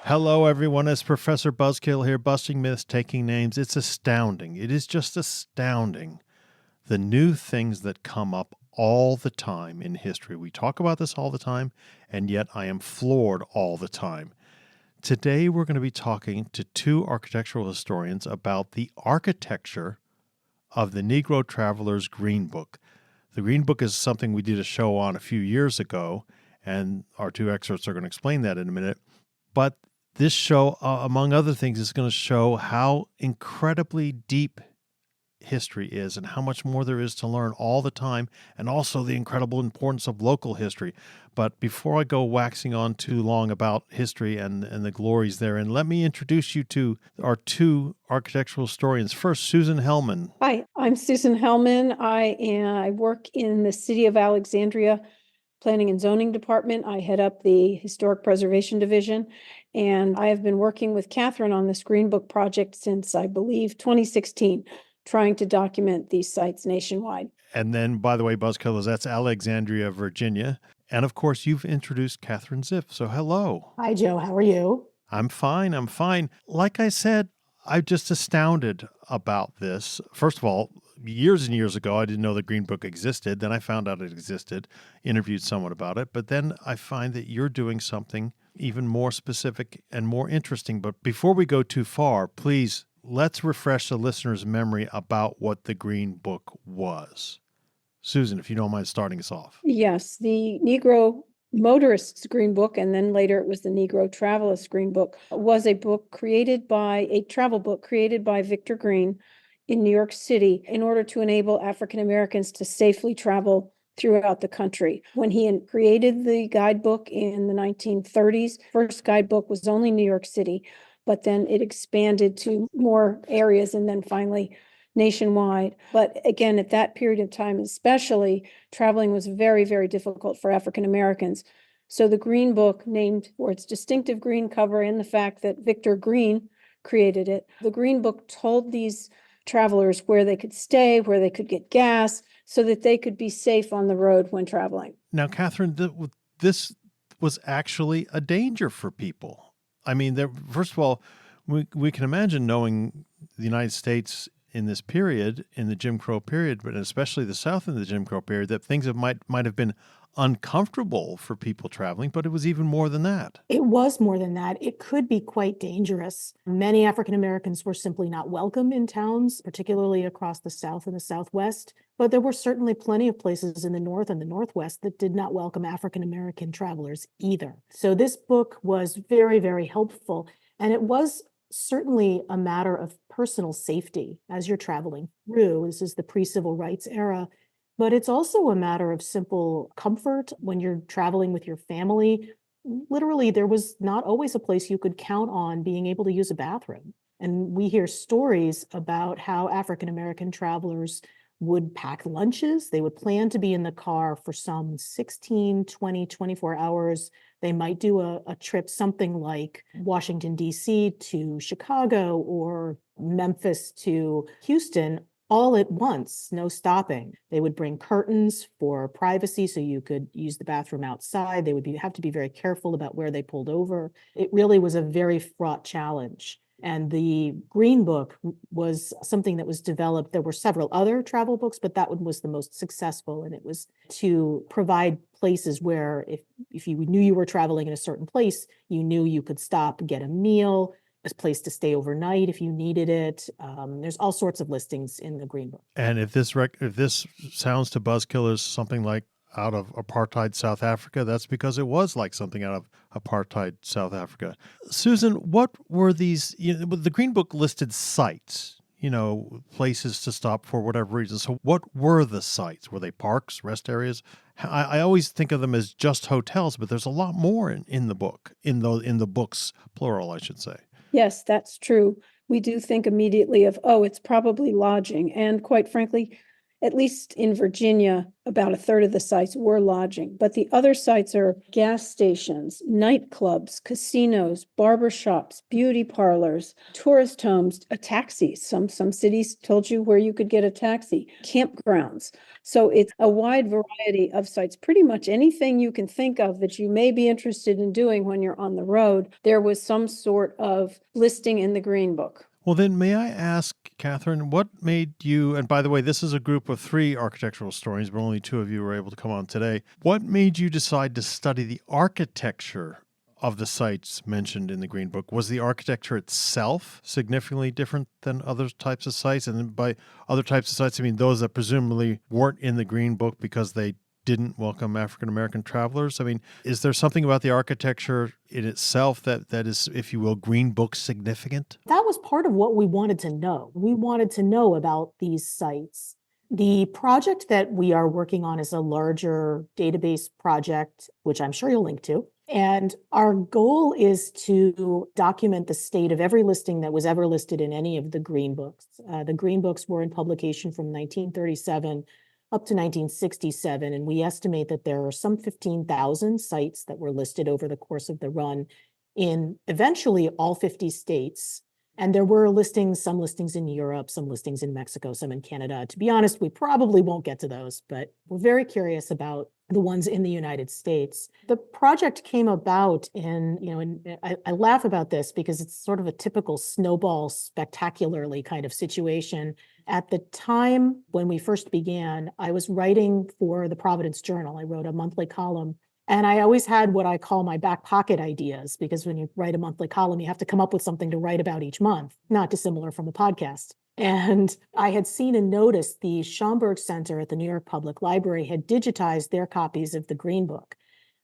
Hello, everyone. It's Professor Buzzkill here, busting myths, taking names. It's astounding. It is just astounding. The new things that come up all the time in history. We talk about this all the time, and yet I am floored all the time. Today, we're going to be talking to two architectural historians about the architecture of the Negro Traveler's Green Book. The Green Book is something we did a show on a few years ago, and our two experts are going to explain that in a minute. But this show, among other things, is going to show how incredibly deep history is and how much more there is to learn all the time, and also the incredible importance of local history. But before I go waxing on too long about history and the glories therein, let me introduce you to our two architectural historians. First, Susan Hellman. Hi, I'm Susan Hellman. I work in the City of Alexandria Planning and Zoning Department. I head up the Historic Preservation Division, and I have been working with Catherine on this Green Book project since, I believe, 2016, trying to document these sites nationwide. And then, by the way, Buzzkillers, that's Alexandria, Virginia. And of course, you've introduced Catherine Zipf. So hello. Hi, Joe. How are you? I'm fine. Like I said, I'm just astounded about this. First of all, years and years ago, I didn't know the Green Book existed. Then I found out it existed, interviewed someone about it. But then I find that you're doing something even more specific and more interesting. But before we go too far, please, let's refresh the listener's memory about what the Green Book was. Susan, if you don't mind starting us off. Yes, the Negro Motorist Green Book, and then later it was the Negro Traveler's Green Book, was a travel book created by Victor Green in New York City in order to enable African Americans to safely travel throughout the country. When he created the guidebook in the 1930s, first guidebook was only New York City, but then it expanded to more areas and then finally nationwide. But again, at that period of time especially, traveling was very, very difficult for African Americans. So the Green Book, named for its distinctive green cover and the fact that Victor Green created it, the Green Book told these travelers where they could stay, where they could get gas, so that they could be safe on the road when traveling. Now, Catherine, this was actually a danger for people. I mean, first of all, we can imagine knowing the United States in this period, in the Jim Crow period, but especially the South in the Jim Crow period, that things might have been uncomfortable for people traveling, but it was even more than that. It was more than that. It could be quite dangerous. Many African Americans were simply not welcome in towns, particularly across the South and the Southwest. But there were certainly plenty of places in the North and the Northwest that did not welcome African American travelers either. So this book was very, very helpful. And it was certainly a matter of personal safety as you're traveling through. This is the pre-civil rights era. But it's also a matter of simple comfort when you're traveling with your family. Literally, there was not always a place you could count on being able to use a bathroom. And we hear stories about how African American travelers would pack lunches. They would plan to be in the car for some 16, 20, 24 hours. They might do a trip something like Washington, D.C. to Chicago or Memphis to Houston all at once, no stopping. They would bring curtains for privacy so you could use the bathroom outside. They would have to be very careful about where they pulled over. It really was a very fraught challenge. And the Green Book was something that was developed. There were several other travel books, but that one was the most successful. And it was to provide places where if you knew you were traveling in a certain place, you knew you could stop, get a meal, a place to stay overnight if you needed it. There's all sorts of listings in the Green Book. And if this sounds to buzzkillers something like out of apartheid South Africa, that's because it was like something out of apartheid South Africa. Susan, what were these? The Green Book listed sites, places to stop for whatever reason. So what were the sites? Were they parks, rest areas? I always think of them as just hotels, but there's a lot more in the book, in the books, plural, I should say. Yes, that's true. We do think immediately of, it's probably lodging. And quite frankly, At least in Virginia, about a third of the sites were lodging, but the other sites are gas stations, nightclubs, casinos, barbershops, beauty parlors, tourist homes, taxis. Some cities told you where you could get a taxi, campgrounds. So it's a wide variety of sites. Pretty much anything you can think of that you may be interested in doing when you're on the road, there was some sort of listing in the Green Book. Well, then, may I ask, Catherine, what made you, and by the way, this is a group of 3 architectural historians, but only 2 of you were able to come on today. What made you decide to study the architecture of the sites mentioned in the Green Book? Was the architecture itself significantly different than other types of sites? And then by other types of sites, I mean those that presumably weren't in the Green Book because they didn't welcome African-American travelers? I mean, is there something about the architecture in itself that is, if you will, Green Book significant? That was part of what we wanted to know. We wanted to know about these sites. The project that we are working on is a larger database project, which I'm sure you'll link to. And our goal is to document the state of every listing that was ever listed in any of the Green Books. The Green Books were in publication from 1937 up to 1967, and we estimate that there are some 15,000 sites that were listed over the course of the run in eventually all 50 states. And there were listings, some listings in Europe, some listings in Mexico, some in Canada. To be honest, we probably won't get to those, but we're very curious about the ones in the United States. The project came about and I laugh about this because it's sort of a typical snowball spectacularly kind of situation. At the time when we first began, I was writing for the Providence Journal. I wrote a monthly column. And I always had what I call my back pocket ideas, because when you write a monthly column, you have to come up with something to write about each month, not dissimilar from a podcast. And I had seen and noticed the Schomburg Center at the New York Public Library had digitized their copies of the Green Book.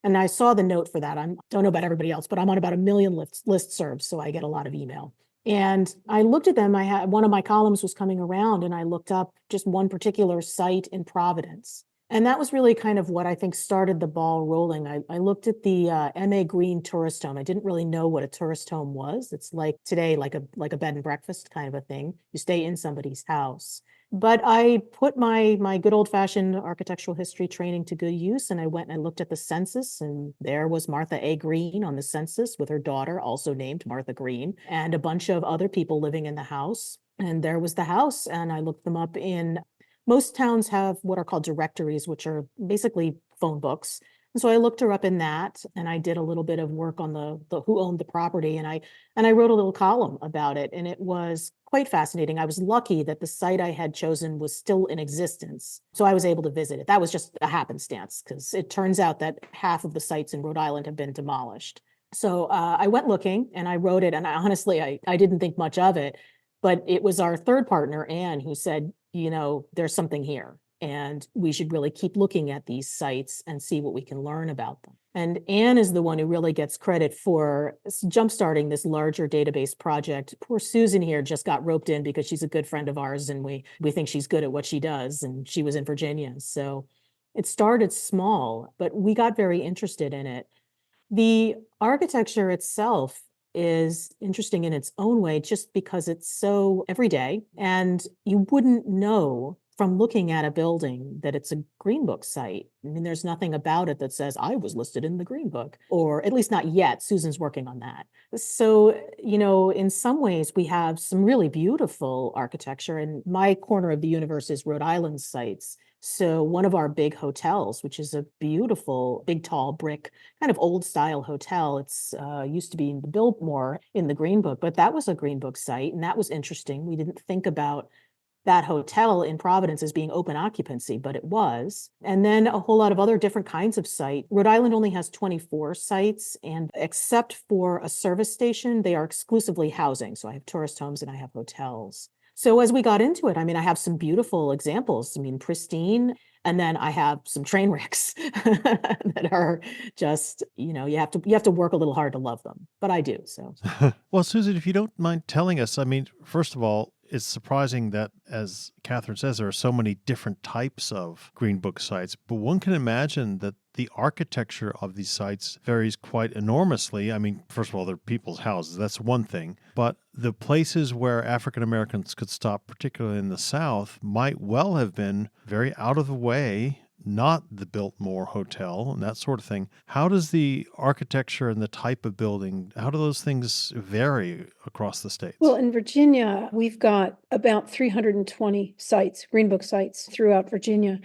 And I saw the note for that. I don't know about everybody else, but I'm on about 1 million listservs, so I get a lot of email. And I looked at them. One of my columns was coming around, and I looked up just one particular site in Providence. And that was really kind of what I think started the ball rolling. I looked at the M.A. Green tourist home. I didn't really know what a tourist home was. It's like today, like a bed and breakfast kind of a thing. You stay in somebody's house. But I put my good old-fashioned architectural history training to good use, and I went and I looked at the census, and there was Martha A. Green on the census with her daughter, also named Martha Green, and a bunch of other people living in the house. And there was the house, and I looked them up in most towns have what are called directories, which are basically phone books. And so I looked her up in that, and I did a little bit of work on the who owned the property, and I wrote a little column about it, and it was quite fascinating. I was lucky that the site I had chosen was still in existence, so I was able to visit it. That was just a happenstance, because it turns out that half of the sites in Rhode Island have been demolished. So I went looking, and I wrote it, and honestly, I didn't think much of it, but it was our third partner, Anne, who said, there's something here, and we should really keep looking at these sites and see what we can learn about them. And Anne is the one who really gets credit for jumpstarting this larger database project. Poor Susan here just got roped in because she's a good friend of ours, and we think she's good at what she does, and she was in Virginia. So it started small, but we got very interested in it. The architecture itself is interesting in its own way, just because it's so everyday, and you wouldn't know from looking at a building that it's a Green Book site. I mean, there's nothing about it that says I was listed in the Green Book, or at least not yet. Susan's working on that. So, in some ways we have some really beautiful architecture, and my corner of the universe is Rhode Island sites. So one of our big hotels, which is a beautiful, big, tall brick, kind of old style hotel. It's used to be in the Biltmore in the Green Book, but that was a Green Book site, and that was interesting. We didn't think about that hotel in Providence as being open occupancy, but it was. And then a whole lot of other different kinds of site. Rhode Island only has 24 sites, and except for a service station, they are exclusively housing. So I have tourist homes and I have hotels. So as we got into it, I mean, I have some beautiful examples. I mean, pristine. And then I have some train wrecks that are just, you have to work a little hard to love them, but I do. So, Well, Susan, if you don't mind telling us, I mean, first of all, it's surprising that, as Catherine says, there are so many different types of Green Book sites, but one can imagine that the architecture of these sites varies quite enormously. I mean, first of all, they're people's houses. That's one thing. But the places where African Americans could stop, particularly in the South, might well have been very out of the way, not the Biltmore Hotel and that sort of thing. How does the architecture and the type of building, how do those things vary across the states? Well, in Virginia, we've got about 320 sites, Green Book sites throughout Virginia,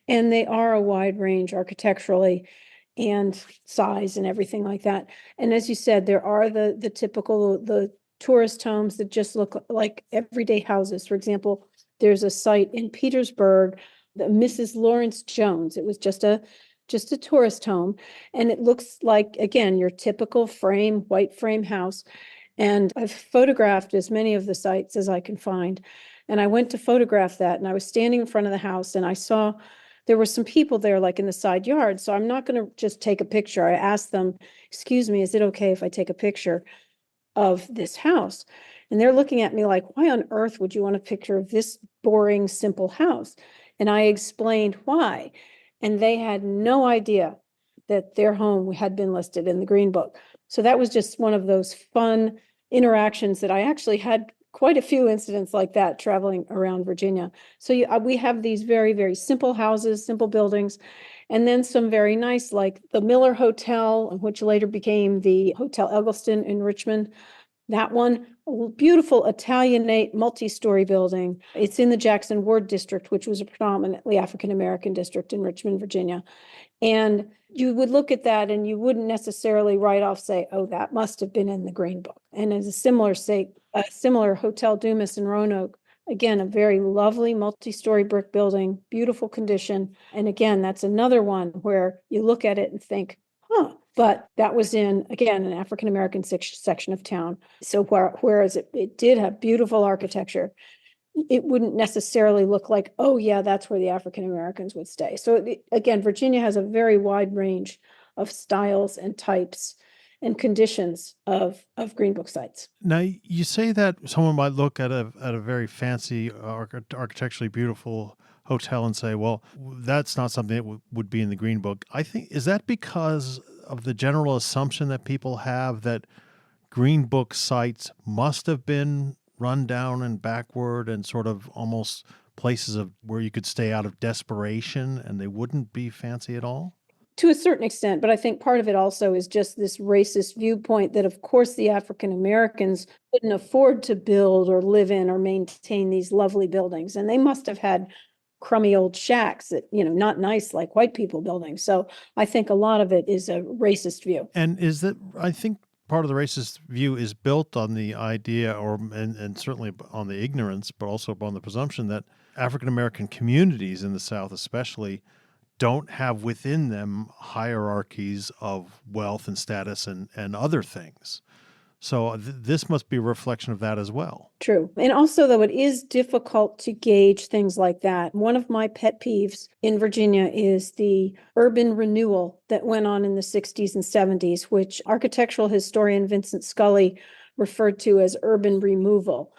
and they are a wide range architecturally and size and everything like that. And as you said, there are the typical, the tourist homes that just look like everyday houses. For example, there's a site in Petersburg, the Mrs. Lawrence Jones. It was just a tourist home, and it looks like, again, your typical white frame house. And I've photographed as many of the sites as I can find. And I went to photograph that, and I was standing in front of the house, and I saw there were some people there, like in the side yard. So I'm not going to just take a picture. I asked them, "Excuse me, is it okay if I take a picture of this house?" And they're looking at me like, "Why on earth would you want a picture of this boring, simple house?" And I explained why. And they had no idea that their home had been listed in the Green Book. So that was just one of those fun interactions that I actually had quite a few incidents like that traveling around Virginia. So we have these very, very simple houses, simple buildings, and then some very nice, like the Miller Hotel, which later became the Hotel Eggleston in Richmond. That one, a beautiful Italianate multi-story building. It's in the Jackson Ward district, which was a predominantly African-American district in Richmond, Virginia. And you would look at that and you wouldn't necessarily right off say, "Oh, that must have been in the Green Book." And as a similar Hotel Dumas in Roanoke, again, a very lovely multi-story brick building, beautiful condition. And again, that's another one where you look at it and think, but that was in, again, an African-American section of town. So whereas it did have beautiful architecture, it wouldn't necessarily look like, "Oh yeah, that's where the African Americans would stay." So again, Virginia has a very wide range of styles and types and conditions of Green Book sites. Now, you say that someone might look at a very fancy, architecturally beautiful hotel and say, "Well, that's not something that would be in the Green Book." I think, is that because of the general assumption that people have that Green Book sites must have been run down and backward and sort of almost places of where you could stay out of desperation and they wouldn't be fancy at all? To a certain extent, but I think part of it also is just this racist viewpoint that, of course, the African Americans couldn't afford to build or live in or maintain these lovely buildings. And they must have had crummy old shacks that, not nice like white people building. So I think a lot of it is a racist view. And is that, I think part of the racist view is built on the idea, and certainly on the ignorance, but also upon the presumption that African-American communities in the South especially don't have within them hierarchies of wealth and status and other things. So this must be a reflection of that as well. True. And also, though, it is difficult to gauge things like that. One of my pet peeves in Virginia is the urban renewal that went on in the 60s and 70s, which architectural historian Vincent Scully referred to as urban removal.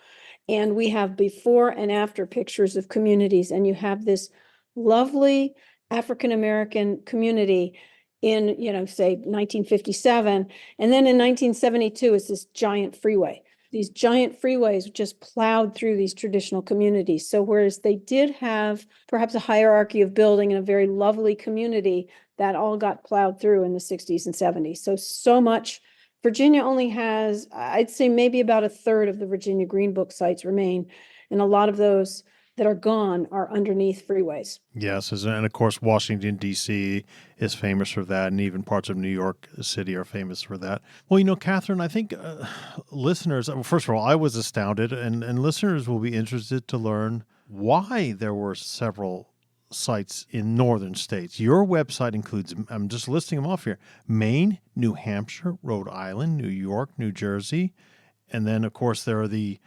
And we have before and after pictures of communities, and you have this lovely African-American community in, say 1957. And then in 1972, it's this giant freeway. These giant freeways just plowed through these traditional communities. So whereas they did have perhaps a hierarchy of building in a very lovely community, that all got plowed through in the 60s and 70s. So much. Virginia only has, I'd say maybe about a third of the Virginia Green Book sites remain. And a lot of those that are gone are underneath freeways. Yes, and of course, Washington, D.C. is famous for that, and even parts of New York City are famous for that. Well, Catherine, I think listeners, first of all, I was astounded, and listeners will be interested to learn why there were several sites in northern states. Your website includes, I'm just listing them off here, Maine, New Hampshire, Rhode Island, New York, New Jersey, and then, of course, there are the,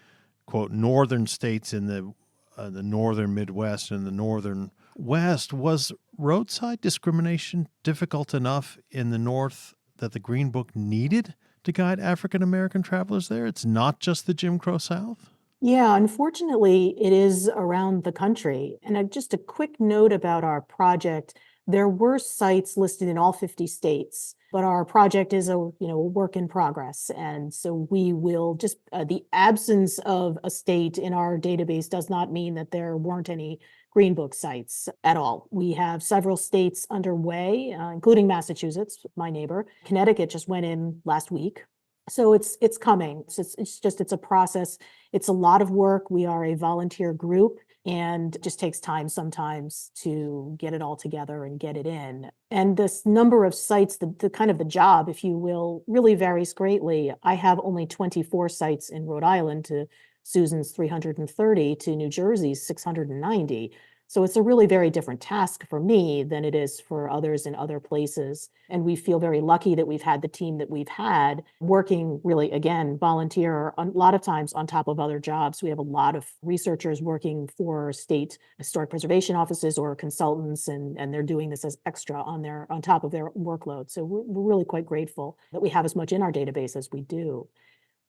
quote, northern states in the northern Midwest and the northern West. Was roadside discrimination difficult enough in the North that the Green Book needed to guide African-American travelers there? It's not just the Jim Crow South? Yeah, unfortunately, it is around the country. And just a quick note about our project. There were sites listed in all 50 states, but our project is a work in progress. And so we will just, the absence of a state in our database does not mean that there weren't any Green Book sites at all. We have several states underway, including Massachusetts, my neighbor. Connecticut just went in last week. So it's coming. It's a process. It's a lot of work. We are a volunteer group, and it just takes time sometimes to get it all together and get it in. And this number of sites, the kind of the job, if you will, really varies greatly. I have only 24 sites in Rhode Island to Susan's 330 to New Jersey's 690. So it's a really very different task for me than it is for others in other places. And we feel very lucky that we've had the team that we've had working really, again, volunteer a lot of times on top of other jobs. We have a lot of researchers working for state historic preservation offices or consultants, and they're doing this as extra on top of their workload. So we're really quite grateful that we have as much in our database as we do.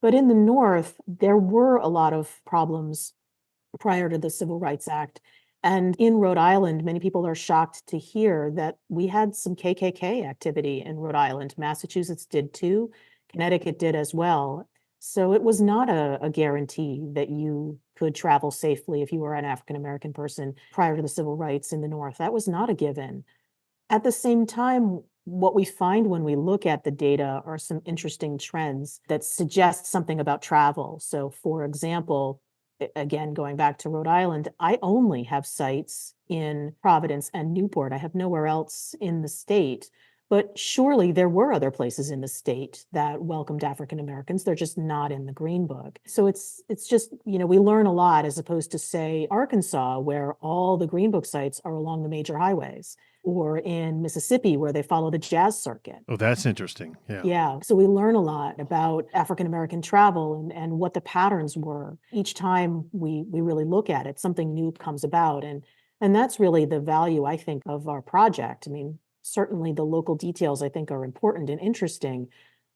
But in the North, there were a lot of problems prior to the Civil Rights Act. And in Rhode Island, many people are shocked to hear that we had some KKK activity in Rhode Island. Massachusetts did too. Connecticut did as well. So it was not a guarantee that you could travel safely if you were an African-American person prior to the civil rights in the North. That was not a given. At the same time, what we find when we look at the data are some interesting trends that suggest something about travel. So for example, again, going back to Rhode Island, I only have sites in Providence and Newport. I have nowhere else in the state. But surely there were other places in the state that welcomed African Americans. They're just not in the Green Book. So it's just, we learn a lot, as opposed to, say, Arkansas, where all the Green Book sites are along the major highways, or in Mississippi, where they follow the jazz circuit. Oh, that's interesting. Yeah. Yeah. So we learn a lot about African American travel and what the patterns were. Each time we really look at it, something new comes about. And that's really the value, I think, of our project. I mean, certainly the local details, I think, are important and interesting,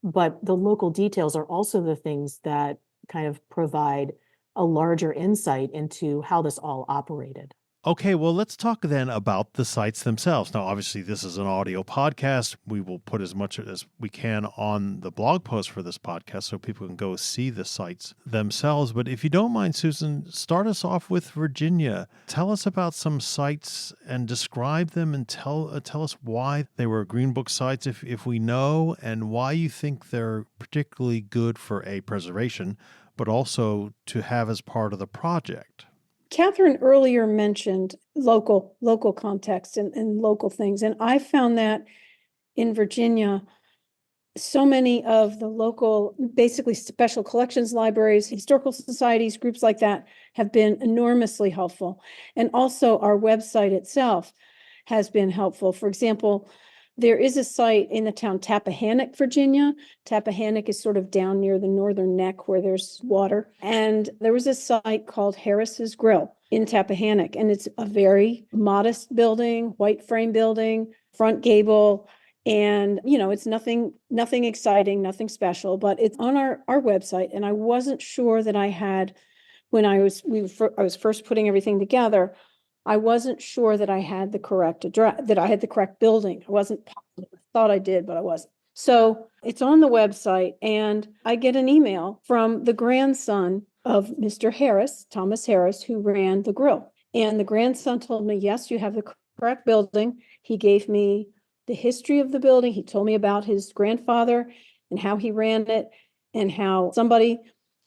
but the local details are also the things that kind of provide a larger insight into how this all operated. Okay, well, let's talk then about the sites themselves. Now, obviously, this is an audio podcast. We will put as much as we can on the blog post for this podcast so people can go see the sites themselves. But if you don't mind, Susan, start us off with Virginia. Tell us about some sites and describe them, and tell us why they were Green Book sites, if we know, and why you think they're particularly good for preservation, but also to have as part of the project. Catherine earlier mentioned local context and local things. And I found that in Virginia, so many of the local, basically special collections libraries, historical societies, groups like that have been enormously helpful. And also our website itself has been helpful. For example, there is a site in the town Tappahannock, Virginia. Tappahannock is sort of down near the northern neck where there's water. And there was a site called Harris's Grill in Tappahannock. And it's a very modest building, white frame building, front gable. And, it's nothing exciting, nothing special, but it's on our website. And I wasn't sure that I had, when I was first putting everything together, I wasn't sure that I had the correct address, that I had the correct building. I wasn't positive. I thought I did, but I wasn't. So it's on the website, and I get an email from the grandson of Mr. Harris, Thomas Harris, who ran the grill. And the grandson told me, yes, you have the correct building. He gave me the history of the building. He told me about his grandfather and how he ran it, and how somebody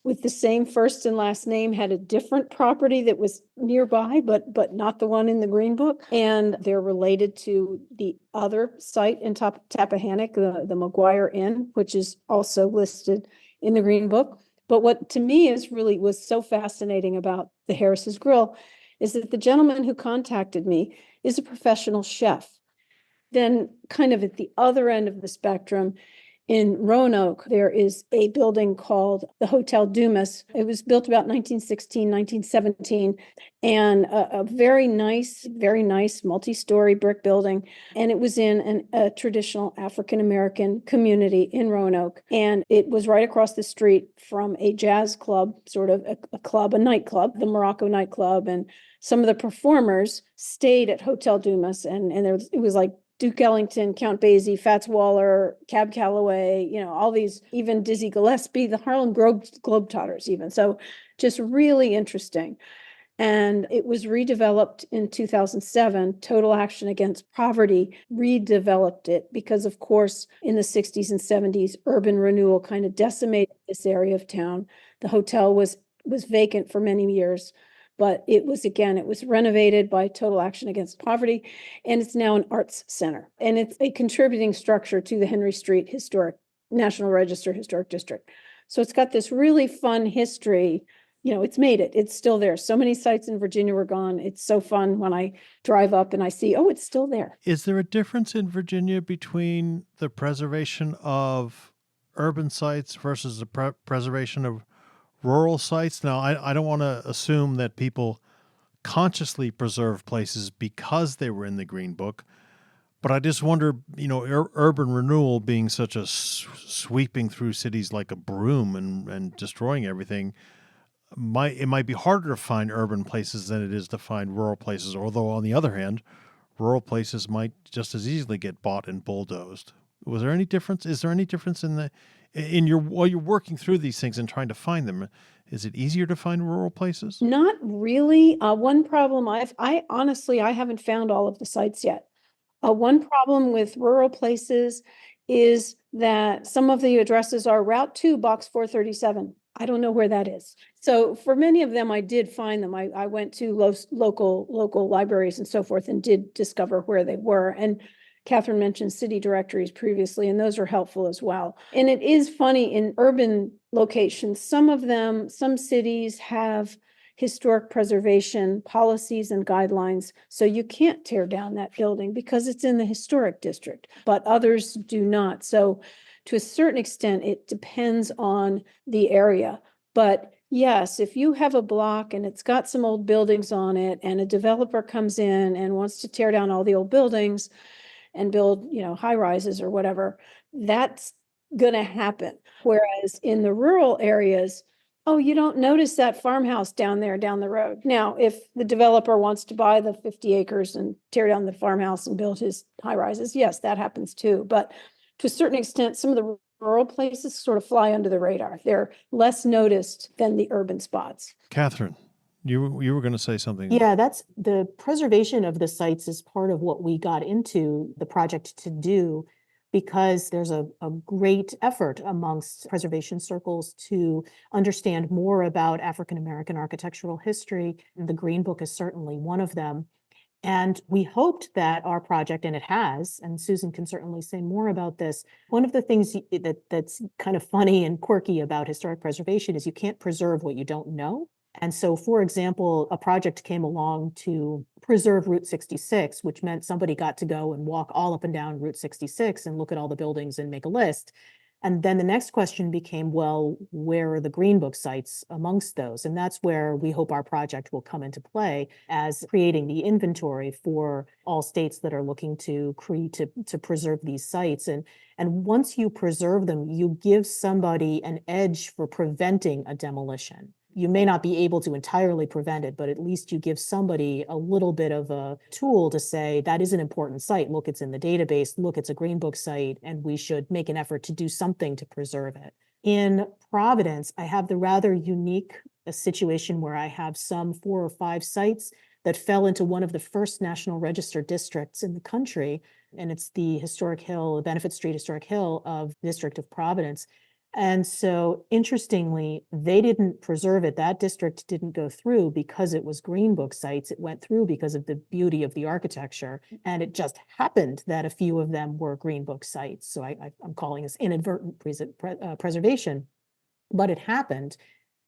with the same first and last name had a different property that was nearby, but not the one in the Green Book. And they're related to the other site in Tappahannock, the McGuire Inn, which is also listed in the Green Book. But what to me was so fascinating about the Harris's Grill is that the gentleman who contacted me is a professional chef. Then kind of at the other end of the spectrum In Roanoke, there is a building called the Hotel Dumas. It was built about 1916, 1917, and a very nice multi-story brick building. And it was in a traditional African-American community in Roanoke. And it was right across the street from a jazz club, sort of a nightclub, the Morocco nightclub. And some of the performers stayed at Hotel Dumas. And it was like Duke Ellington, Count Basie, Fats Waller, Cab Calloway, all these, even Dizzy Gillespie, the Harlem Globetrotters even. So just really interesting. And it was redeveloped in 2007. Total Action Against Poverty redeveloped it because, of course, in the 60s and 70s, urban renewal kind of decimated this area of town. The hotel was vacant for many years. But it was renovated by Total Action Against Poverty, and it's now an arts center. And it's a contributing structure to the Henry Street National Register Historic District. So it's got this really fun history. It's made it. It's still there. So many sites in Virginia were gone. It's so fun when I drive up and I see, oh, it's still there. Is there a difference in Virginia between the preservation of urban sites versus the preservation of rural sites? Now, I don't want to assume that people consciously preserve places because they were in the Green Book, but I just wonder, urban renewal being such a sweeping through cities like a broom and destroying everything, it might be harder to find urban places than it is to find rural places. Although, on the other hand, rural places might just as easily get bought and bulldozed. Was there any difference? Is there any difference while you're working through these things and trying to find them? Is it easier to find rural places? Not really. One problem I honestly haven't found all of the sites yet. One problem with rural places is that some of the addresses are Route 2, Box 437. I don't know where that is. So for many of them, I did find them. I went to local libraries and so forth and did discover where they were. And Catherine mentioned city directories previously, and those are helpful as well. And it is funny, in urban locations, some cities have historic preservation policies and guidelines. So you can't tear down that building because it's in the historic district, but others do not. So to a certain extent, it depends on the area. But yes, if you have a block and it's got some old buildings on it and a developer comes in and wants to tear down all the old buildings and build, high rises or whatever, that's going to happen. Whereas in the rural areas, oh, you don't notice that farmhouse down there down the road. Now, if the developer wants to buy the 50 acres and tear down the farmhouse and build his high rises, yes, that happens too. But to a certain extent, some of the rural places sort of fly under the radar. They're less noticed than the urban spots. Catherine, you were going to say something. Yeah, that's the preservation of the sites is part of what we got into the project to do, because there's a great effort amongst preservation circles to understand more about African American architectural history. The Green Book is certainly one of them. And we hoped that our project, and it has, and Susan can certainly say more about this, one of the things that's kind of funny and quirky about historic preservation is you can't preserve what you don't know. And so, for example, a project came along to preserve Route 66, which meant somebody got to go and walk all up and down Route 66 and look at all the buildings and make a list. And then the next question became, well, where are the Green Book sites amongst those? And that's where we hope our project will come into play as creating the inventory for all states that are looking to preserve these sites. And once you preserve them, you give somebody an edge for preventing a demolition. You may not be able to entirely prevent it, but at least you give somebody a little bit of a tool to say, that is an important site. Look, it's in the database. Look, it's a Green Book site, and we should make an effort to do something to preserve it. In Providence, I have the rather unique situation where I have some 4 or 5 sites that fell into one of the first National Register districts in the country, and it's the Benefit Street Historic Hill of the District of Providence. And so, interestingly, they didn't preserve it. That district didn't go through because it was Green Book sites. It went through because of the beauty of the architecture. And it just happened that a few of them were Green Book sites. So I'm calling this inadvertent preservation, but it happened.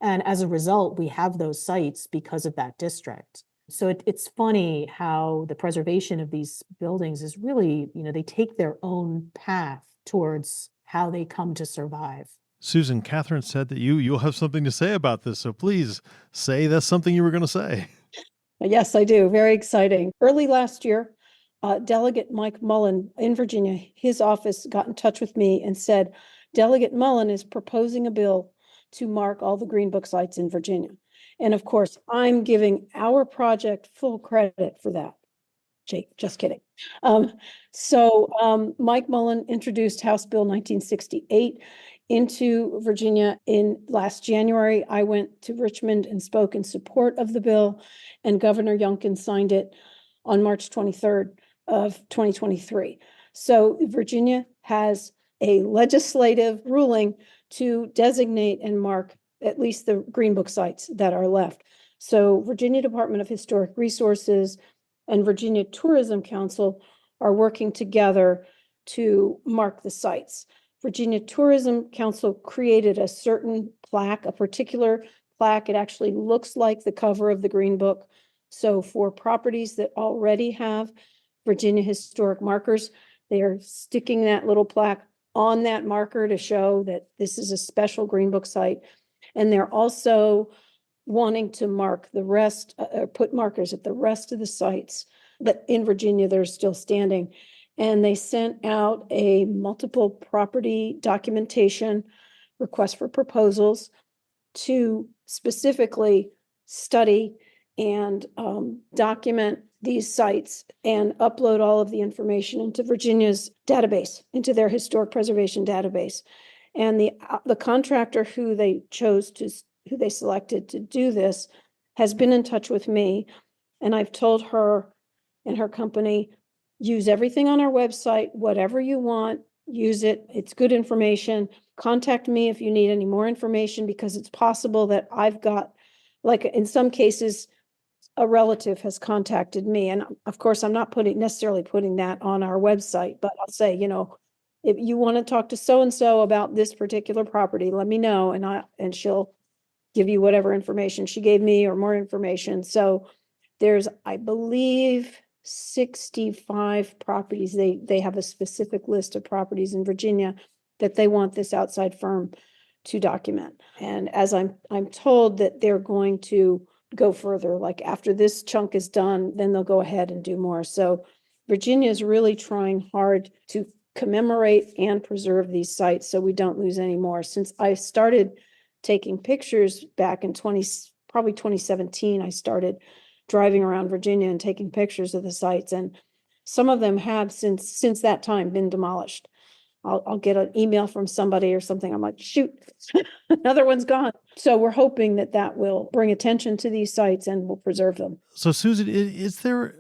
And as a result, we have those sites because of that district. So it's funny how the preservation of these buildings is really, they take their own path towards how they come to survive. Susan, Catherine said that you'll have something to say about this, so please say that's something you were going to say. Yes, I do. Very exciting. Early last year, Delegate Mike Mullen in Virginia, his office got in touch with me and said, Delegate Mullen is proposing a bill to mark all the Green Book sites in Virginia. And of course, I'm giving our project full credit for that. Jake, just kidding. Mike Mullen introduced House Bill 1968 into Virginia in last January. I went to Richmond and spoke in support of the bill, and Governor Youngkin signed it on March 23rd of 2023. So Virginia has a legislative ruling to designate and mark at least the Green Book sites that are left. So Virginia Department of Historic Resources and Virginia Tourism Council are working together to mark the sites. Virginia Tourism Council created a certain plaque, a particular plaque. It actually looks like the cover of the Green Book. So for properties that already have Virginia historic markers, they are sticking that little plaque on that marker to show that this is a special Green Book site. And they're also wanting to mark the rest, put markers at the rest of the sites that in Virginia that are still standing. And they sent out a multiple property documentation request for proposals to specifically study and document these sites and upload all of the information into Virginia's database, into their historic preservation database. And the contractor who they selected to do this has been in touch with me, and I've told her and her company, use everything on our website, whatever you want, use it. It's good information. Contact me if you need any more information, because it's possible that I've got, like in some cases, a relative has contacted me. And of course, I'm not necessarily putting that on our website, but I'll say, if you want to talk to so-and-so about this particular property, let me know, and she'll give you whatever information she gave me or more information. So there's, I believe, 65 properties. They have a specific list of properties in Virginia that they want this outside firm to document. And as I'm told that they're going to go further, like after this chunk is done, then they'll go ahead and do more. So Virginia is really trying hard to commemorate and preserve these sites so we don't lose any more. Since I started taking pictures back in probably 2017, I started driving around Virginia and taking pictures of the sites, and some of them have since that time been demolished. I'll get an email from somebody or something. I'm like, shoot, another one's gone. So we're hoping that will bring attention to these sites and will preserve them. So Susan, is there,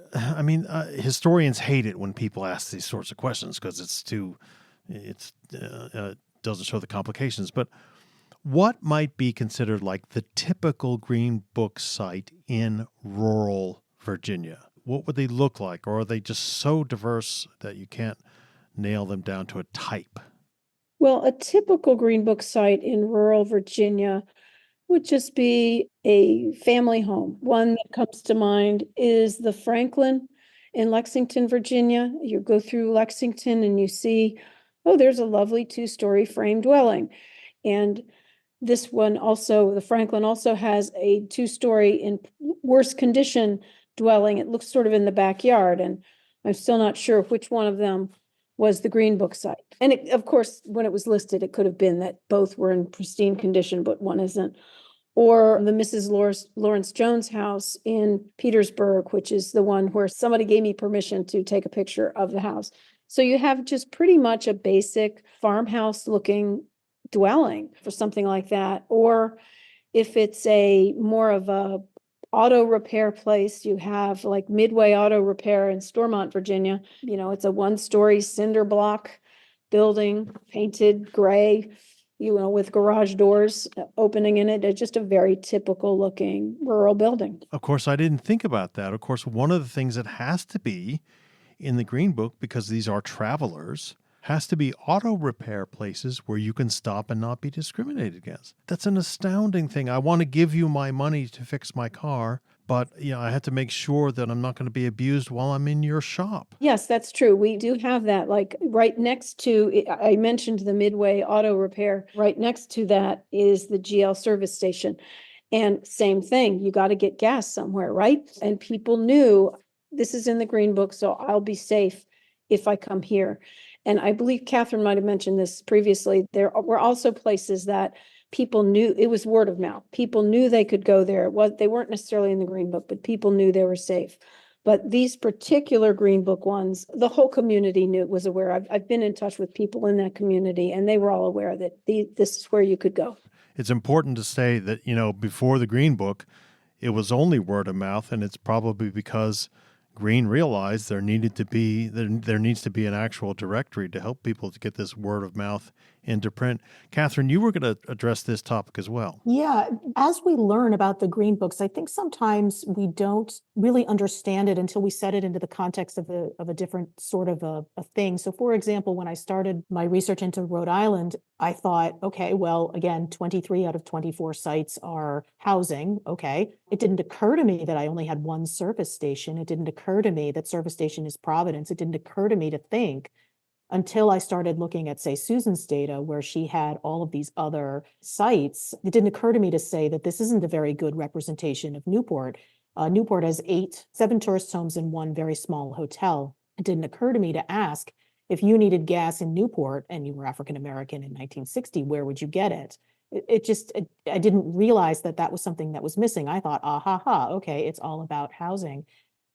historians hate it when people ask these sorts of questions because it doesn't show the complications, but what might be considered like the typical Green Book site in rural Virginia? What would they look like? Or are they just so diverse that you can't nail them down to a type? Well, a typical Green Book site in rural Virginia would just be a family home. One that comes to mind is the Franklin in Lexington, Virginia. You go through Lexington and you see, oh, there's a lovely 2-story frame dwelling. And this one also, the Franklin also has a 2-story in worse condition dwelling. It looks sort of in the backyard, and I'm still not sure which one of them was the Green Book site. And of course, when it was listed, it could have been that both were in pristine condition, but one isn't. Or the Mrs. Lawrence Jones house in Petersburg, which is the one where somebody gave me permission to take a picture of the house. So you have just pretty much a basic farmhouse looking dwelling for something like that. Or if it's more of a auto repair place, you have like Midway Auto Repair in Stormont, Virginia. It's a 1-story cinder block building, painted gray, with garage doors opening in it. It's just a very typical looking rural building. Of course, I didn't think about that. Of course, one of the things that has to be in the Green Book, because these are travelers, has to be auto repair places where you can stop and not be discriminated against. That's an astounding thing. I want to give you my money to fix my car, but I have to make sure that I'm not going to be abused while I'm in your shop. Yes, that's true. We do have that, like right next to, I mentioned the Midway Auto Repair. Right next to that is the GL service station. And same thing, you got to get gas somewhere, right? And people knew this is in the Green Book, so I'll be safe if I come here. And I believe Catherine might have mentioned this previously. There were also places that people knew, it was word of mouth. People knew they could go there. They weren't necessarily in the Green Book, but people knew they were safe. But these particular Green Book ones, the whole community was aware. I've been in touch with people in that community, and they were all aware that this is where you could go. It's important to say that, before the Green Book, it was only word of mouth, and it's probably because Green realized there needs to be an actual directory to help people to get this word of mouth into print. Catherine, you were going to address this topic as well. Yeah, as we learn about the Green Books, I think sometimes we don't really understand it until we set it into the context of a different sort of a thing. So for example, when I started my research into Rhode Island, I thought, okay, well, again, 23 out of 24 sites are housing. Okay. It didn't occur to me that I only had one service station. It didn't occur to me that service station is Providence. It didn't occur to me to think until I started looking at, say, Susan's data, where she had all of these other sites. It didn't occur to me to say that this isn't a very good representation of Newport. Newport has 7 tourist homes and 1 very small hotel. It didn't occur to me to ask, if you needed gas in Newport and you were African American in 1960, where would you get it? I didn't realize that was something that was missing. I thought, okay, it's all about housing.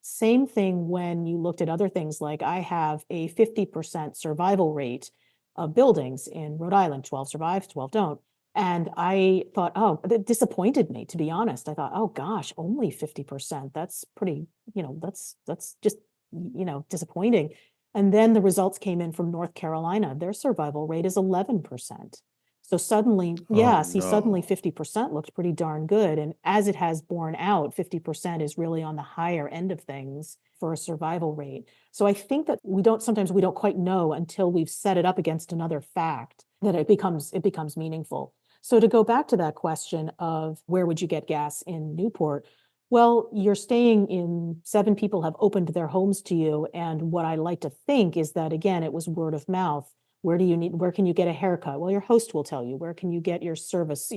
Same thing when you looked at other things, like I have a 50% survival rate of buildings in Rhode Island, 12 survive, 12 don't. And I thought, it disappointed me, to be honest. I thought, oh gosh, only 50%. That's pretty, that's just, disappointing. And then the results came in from North Carolina. Their survival rate is 11%. So suddenly, suddenly 50% looked pretty darn good. And as it has borne out, 50% is really on the higher end of things for a survival rate. So I think that sometimes we don't quite know until we've set it up against another fact that it becomes meaningful. So to go back to that question of where would you get gas in Newport? Well, you're staying in 7 people have opened their homes to you. And what I like to think is that, again, it was word of mouth. Where can you get a haircut? Well, your host will tell you. Where can you get your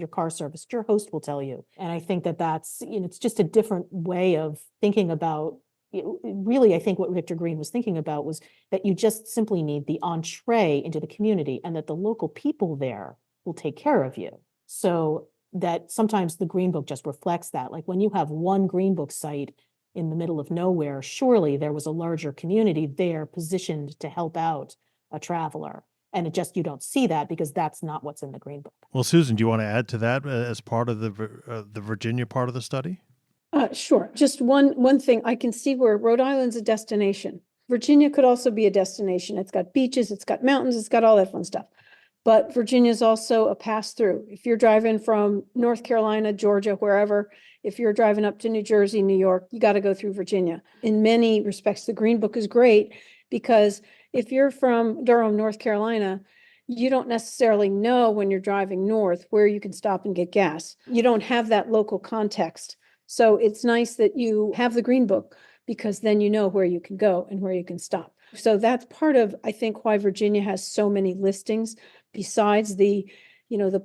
car service? Your host will tell you. And I think that's, it's just a different way of thinking about, really, I think what Victor Green was thinking about was that you just simply need the entree into the community and that the local people there will take care of you. So that sometimes the Green Book just reflects that. Like when you have one Green Book site in the middle of nowhere, surely there was a larger community there positioned to help out a traveler. And you don't see that because that's not what's in the Green Book. Well, Susan, do you want to add to that as part of the Virginia part of the study? Sure. Just one thing. I can see where Rhode Island's a destination. Virginia could also be a destination. It's got beaches, it's got mountains, it's got all that fun stuff. But Virginia is also a pass-through. If you're driving from North Carolina, Georgia, wherever, if you're driving up to New Jersey, New York, you got to go through Virginia. In many respects, the Green Book is great because if you're from Durham, North Carolina, you don't necessarily know when you're driving north where you can stop and get gas. You don't have that local context. So it's nice that you have the Green Book because then you know where you can go and where you can stop. So that's part of, I think, why Virginia has so many listings besides the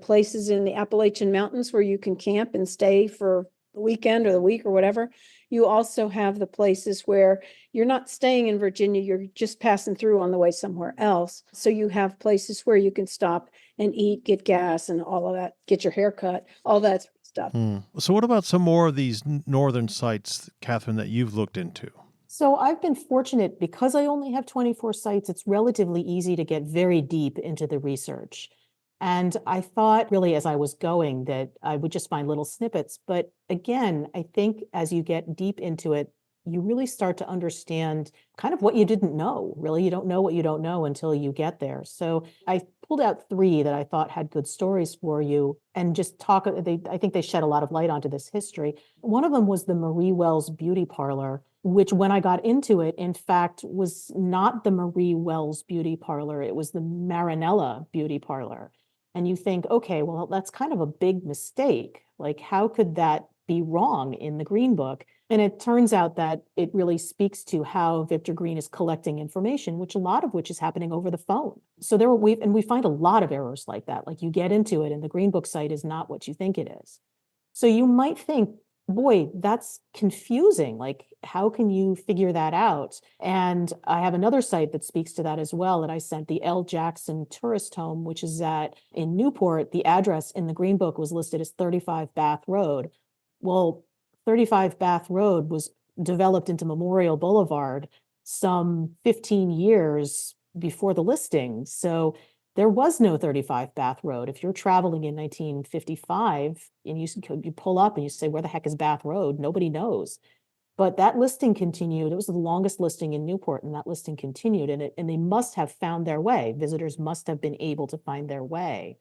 places in the Appalachian Mountains where you can camp and stay for the weekend or the week or whatever. You also have the places where you're not staying in Virginia, you're just passing through on the way somewhere else. So you have places where you can stop and eat, get gas and all of that, get your hair cut, all that stuff. So what about some more of these northern sites, Catherine, that you've looked into? So I've been fortunate because I only have 24 sites. It's relatively easy to get very deep into the research. And I thought really as I was going that I would just find little snippets. But again, I think as you get deep into it, you really start to understand kind of what you didn't know. Really, you don't know what you don't know until you get there. So I pulled out three that I thought had good stories for you and just talk. I think they shed a lot of light onto this history. One of them was the Marie Wells Beauty Parlor, which when I got into it, in fact, was not the Marie Wells Beauty Parlor. It was the Marinella Beauty Parlor. And you think, okay, well, that's kind of a big mistake. Like, how could that be wrong in the Green Book? And it turns out that it really speaks to how Victor Green is collecting information, which a lot of which is happening over the phone. So we find a lot of errors like that. Like, you get into it and the Green Book site is not what you think it is. So you might think, boy, that's confusing. Like, how can you figure that out? And I have another site that speaks to that as well that I sent, the L. Jackson Tourist Home, which is in Newport. The address in the Green Book was listed as 35 Bath Road. Well, 35 Bath Road was developed into Memorial Boulevard some 15 years before the listing. So there was no 35 Bath Road. If you're traveling in 1955 and you pull up and you say, where the heck is Bath Road? Nobody knows. But that listing continued. It was the longest listing in Newport, and that listing continued, and they must have found their way. Visitors must have been able to find their way.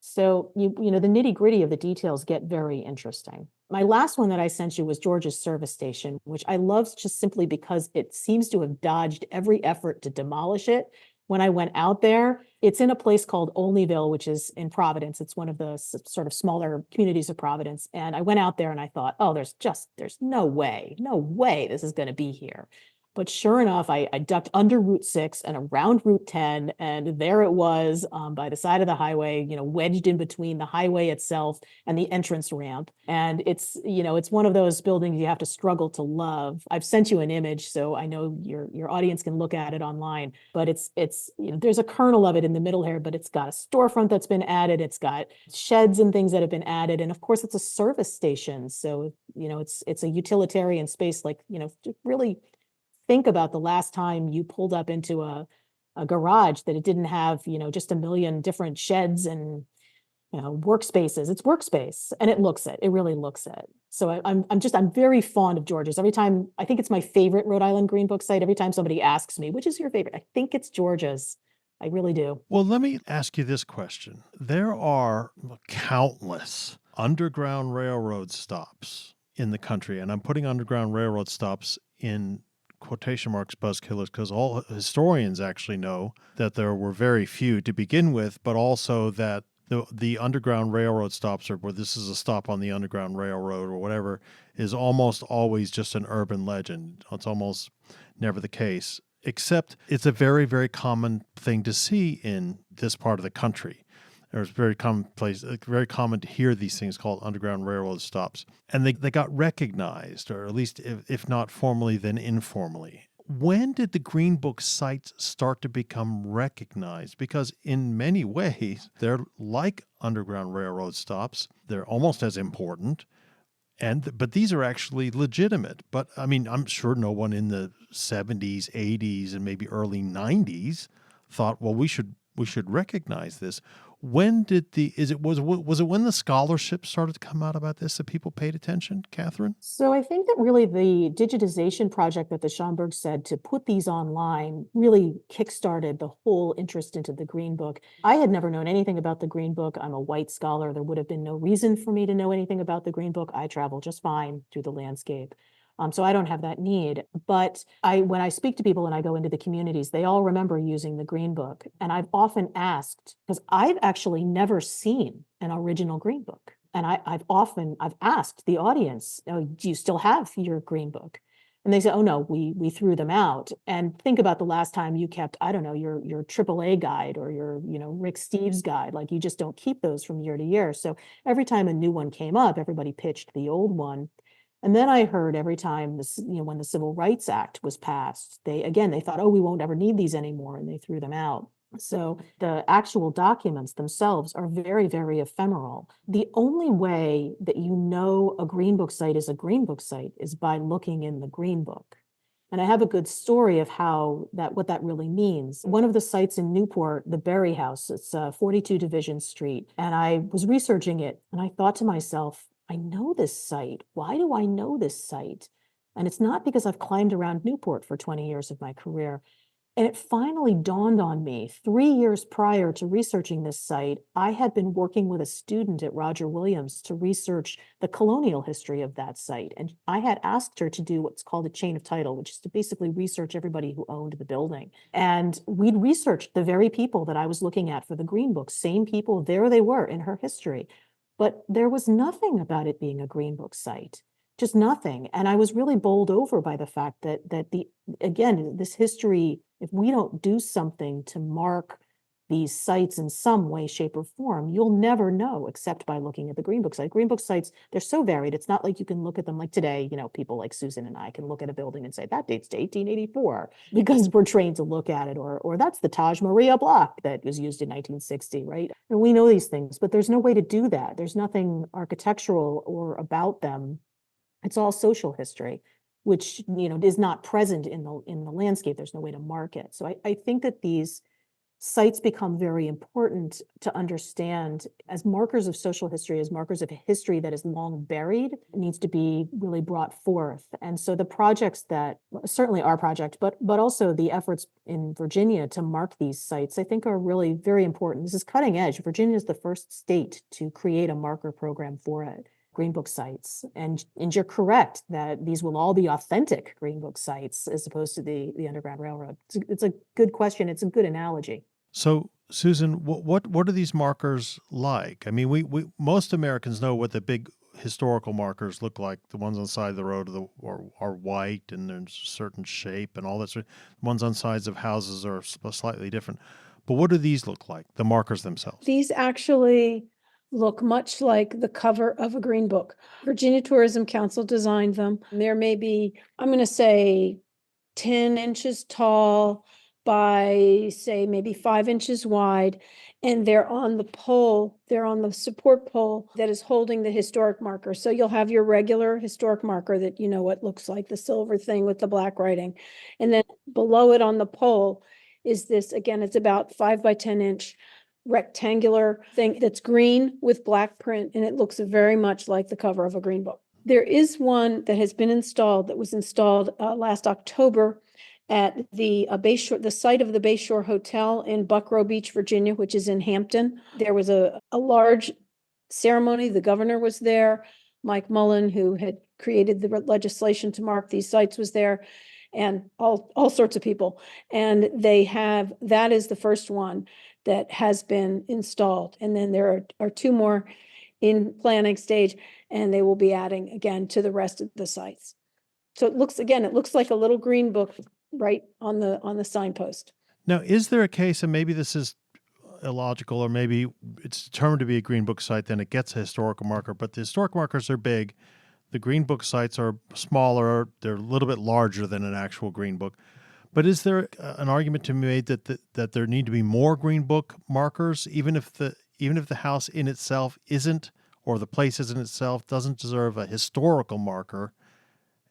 So the nitty gritty of the details get very interesting. My last one that I sent you was George's Service Station, which I love just simply because it seems to have dodged every effort to demolish it. When I went out there, it's in a place called Olneyville, which is in Providence. It's one of the sort of smaller communities of Providence. And I went out there and I thought, oh, there's no way this is going to be here. But sure enough, I ducked under Route 6 and around Route 10, and there it was by the side of the highway, wedged in between the highway itself and the entrance ramp. And it's one of those buildings you have to struggle to love. I've sent you an image, so I know your audience can look at it online. But it's there's a kernel of it in the middle here, but it's got a storefront that's been added. It's got sheds and things that have been added, and of course, it's a service station. So it's a utilitarian space. Like really think about the last time you pulled up into a garage that it didn't have, just a million different sheds and, workspaces. It's workspace, and it really looks it. So I'm very fond of George's. Every time, I think it's my favorite Rhode Island Green Book site. Every time somebody asks me, which is your favorite? I think it's George's. I really do. Well, let me ask you this question. There are countless Underground Railroad stops in the country, and I'm putting Underground Railroad stops in quotation marks, buzzkillers, because all historians actually know that there were very few to begin with, but also that the Underground Railroad stops, or where this is a stop on the Underground Railroad or whatever, is almost always just an urban legend. It's almost never the case, except it's a very, very common thing to see in this part of the country. It's very common to hear these things called Underground Railroad stops. And they got recognized, or at least if not formally, then informally. When did the Green Book sites start to become recognized? Because in many ways, they're like Underground Railroad stops. They're almost as important. But these are actually legitimate. But I mean, I'm sure no one in the 70s, 80s, and maybe early 90s thought, well, we should recognize this. When was it when the scholarship started to come out about this that people paid attention, Catherine? So I think that really the digitization project that the Schomburg said to put these online really kickstarted the whole interest into the Green Book. I had never known anything about the Green Book. I'm a white scholar. There would have been no reason for me to know anything about the Green Book. I travel just fine through the landscape. So I don't have that need. But when I speak to people and I go into the communities, they all remember using the Green Book. And I've often asked, because I've actually never seen an original Green Book. And I've asked the audience, oh, do you still have your Green Book? And they say, oh no, we threw them out. And think about the last time you kept, I don't know, your AAA guide or your, Rick Steves guide. Like, you just don't keep those from year to year. So every time a new one came up, everybody pitched the old one. And then I heard every time when the Civil Rights Act was passed, they thought, oh, we won't ever need these anymore, and they threw them out. So the actual documents themselves are very, very ephemeral. The only way that a Green Book site is a Green Book site is by looking in the Green Book. And I have a good story of what that really means. One of the sites in Newport, the Berry House, it's 42 Division Street. And I was researching it, and I thought to myself, I know this site. Why do I know this site? And it's not because I've climbed around Newport for 20 years of my career. And it finally dawned on me 3 years prior to researching this site, I had been working with a student at Roger Williams to research the colonial history of that site. And I had asked her to do what's called a chain of title, which is to basically research everybody who owned the building. And we'd researched the very people that I was looking at for the Green Book, same people, there they were in her history. But there was nothing about it being a Green Book site. Just nothing. And I was really bowled over by the fact that again, this history, if we don't do something to mark these sites in some way, shape, or form, you'll never know except by looking at the Green Book site. Green Book sites, they're so varied. It's not like you can look at them like today, people like Susan and I can look at a building and say that dates to 1884 because we're trained to look at it, or that's the Taj Maria block that was used in 1960, right? And we know these things, but there's no way to do that. There's nothing architectural or about them. It's all social history, which is not present in the landscape. There's no way to mark it. So I think that these sites become very important to understand as markers of social history, as markers of a history that is long buried, needs to be really brought forth. And so the projects that, certainly our project, but also the efforts in Virginia to mark these sites, I think are really very important. This is cutting edge. Virginia is the first state to create a marker program for it. Green Book sites. And you're correct that these will all be authentic Green Book sites as opposed to the Underground Railroad. It's a good question. It's a good analogy. So, Susan, what are these markers like? I mean, we most Americans know what the big historical markers look like. The ones on the side of the road are white and they're in a certain shape and all that. The ones on sides of houses are slightly different. But what do these look like, the markers themselves? These actually look much like the cover of a Green Book. Virginia Tourism Council designed them. There may be, I'm going to say 10 inches tall by, say, maybe 5 inches wide. And they're on the pole, they're on the support pole that is holding the historic marker. So you'll have your regular historic marker that what looks like the silver thing with the black writing. And then below it on the pole is this, again, it's about 5 by 10 inch rectangular thing that's green with black print, and it looks very much like the cover of a Green Book. There is one that has been installed, that was installed last October at the Bayshore, the site of the Bayshore Hotel in Buckrow Beach, Virginia, which is in Hampton. There was a large ceremony. The governor was there. Mike Mullen, who had created the legislation to mark these sites, was there, and all sorts of people. And that is the first one that has been installed. And then there are 2 more in planning stage, and they will be adding again to the rest of the sites. So it looks like a little Green Book right on the signpost. Now, is there a case, and maybe this is illogical, or maybe it's determined to be a Green Book site, then it gets a historical marker, but the historic markers are big. The Green Book sites are smaller. They're a little bit larger than an actual Green Book. But is there an argument to be made that there need to be more Green Book markers, even if the house in itself isn't, or the place in itself doesn't deserve a historical marker?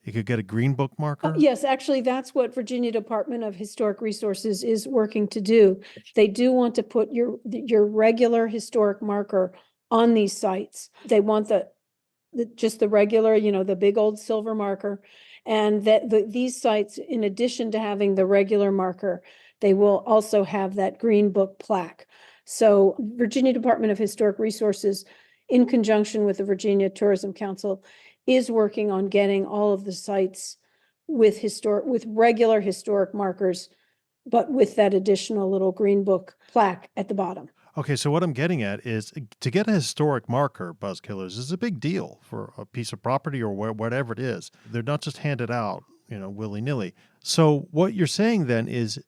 It could get a Green Book marker? Yes, actually, that's what Virginia Department of Historic Resources is working to do. They do want to put your regular historic marker on these sites. They want just the regular, the big old silver marker. And that these sites, in addition to having the regular marker, they will also have that Green Book plaque. So Virginia Department of Historic Resources, in conjunction with the Virginia Tourism Council, is working on getting all of the sites with regular historic markers, but with that additional little Green Book plaque at the bottom. Okay, so what I'm getting at is to get a historic marker, Buzzkillers, is a big deal for a piece of property or whatever it is. They're not just handed out, willy-nilly. So what you're saying then is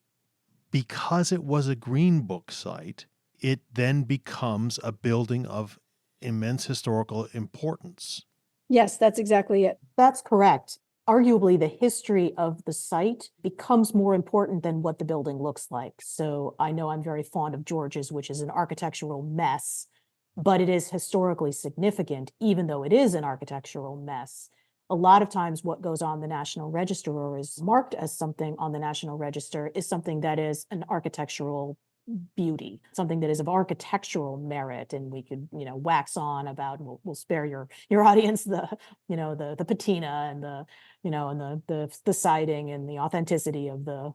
because it was a Green Book site, it then becomes a building of immense historical importance. Yes, that's exactly it. That's correct. Arguably, the history of the site becomes more important than what the building looks like. So I know I'm very fond of George's, which is an architectural mess, but it is historically significant, even though it is an architectural mess. A lot of times what goes on the National Register or is marked as something on the National Register is something that is an architectural beauty, something that is of architectural merit, and we could, wax on about, and we'll spare your audience the patina and the siding and the authenticity of the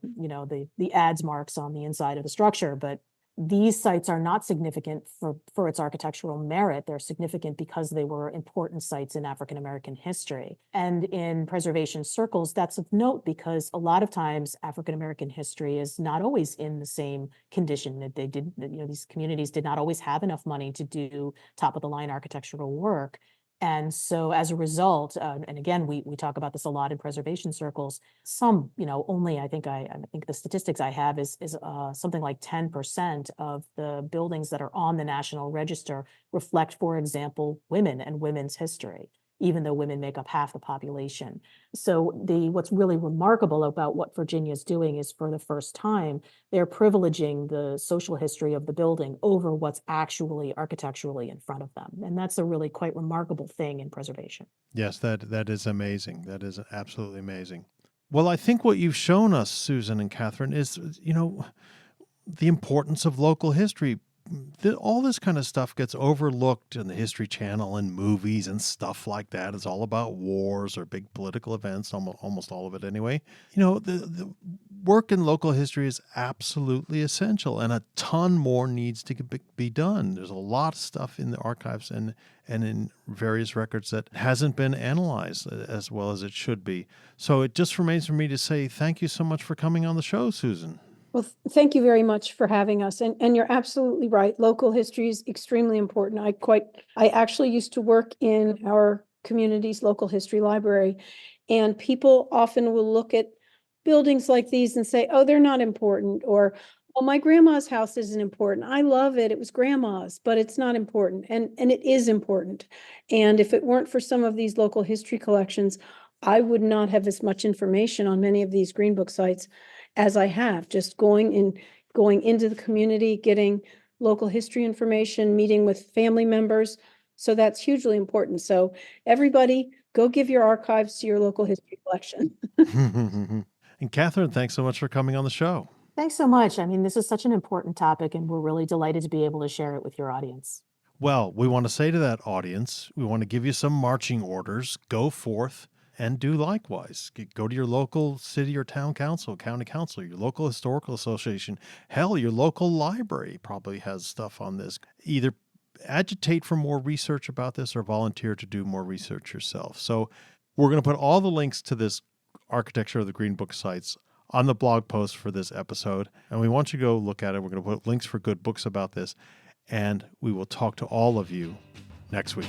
adze marks on the inside of the structure. But these sites are not significant for its architectural merit. They're significant because they were important sites in African American history. And in preservation circles, that's of note because a lot of times African American history is not always in the same condition that they did. These communities did not always have enough money to do top of the line architectural work. And so as a result, and again, we talk about this a lot in preservation circles, some, only I think the statistics I have is something like 10% of the buildings that are on the National Register reflect, for example, women and women's history, even though women make up half the population. So what's really remarkable about what Virginia is doing is, for the first time, they're privileging the social history of the building over what's actually architecturally in front of them. And that's a really quite remarkable thing in preservation. Yes, that is amazing. That is absolutely amazing. Well, I think what you've shown us, Susan and Catherine, is, the importance of local history. All this kind of stuff gets overlooked in the History Channel and movies and stuff like that. It's all about wars or big political events, almost all of it anyway. The work in local history is absolutely essential, and a ton more needs to be done. There's a lot of stuff in the archives and in various records that hasn't been analyzed as well as it should be. So it just remains for me to say thank you so much for coming on the show, Susan. Well, thank you very much for having us. And you're absolutely right. Local history is extremely important. I actually used to work in our community's local history library, and people often will look at buildings like these and say, oh, they're not important, or, oh, my grandma's house isn't important. I love it. It was grandma's, but it's not important. And it is important. And if it weren't for some of these local history collections, I would not have as much information on many of these Green Book sites as I have, just going into the community, getting local history information, meeting with family members. So that's hugely important. So everybody, go give your archives to your local history collection. And Catherine, thanks so much for coming on the show. Thanks so much. I mean, this is such an important topic, and we're really delighted to be able to share it with your audience. Well, we want to say to that audience, we want to give you some marching orders. Go forth and do likewise. Go to your local city or town council, county council, your local historical association. Hell, your local library probably has stuff on this. Either agitate for more research about this or volunteer to do more research yourself. So we're going to put all the links to this Architecture of the Green Book sites on the blog post for this episode. And we want you to go look at it. We're going to put links for good books about this. And we will talk to all of you next week.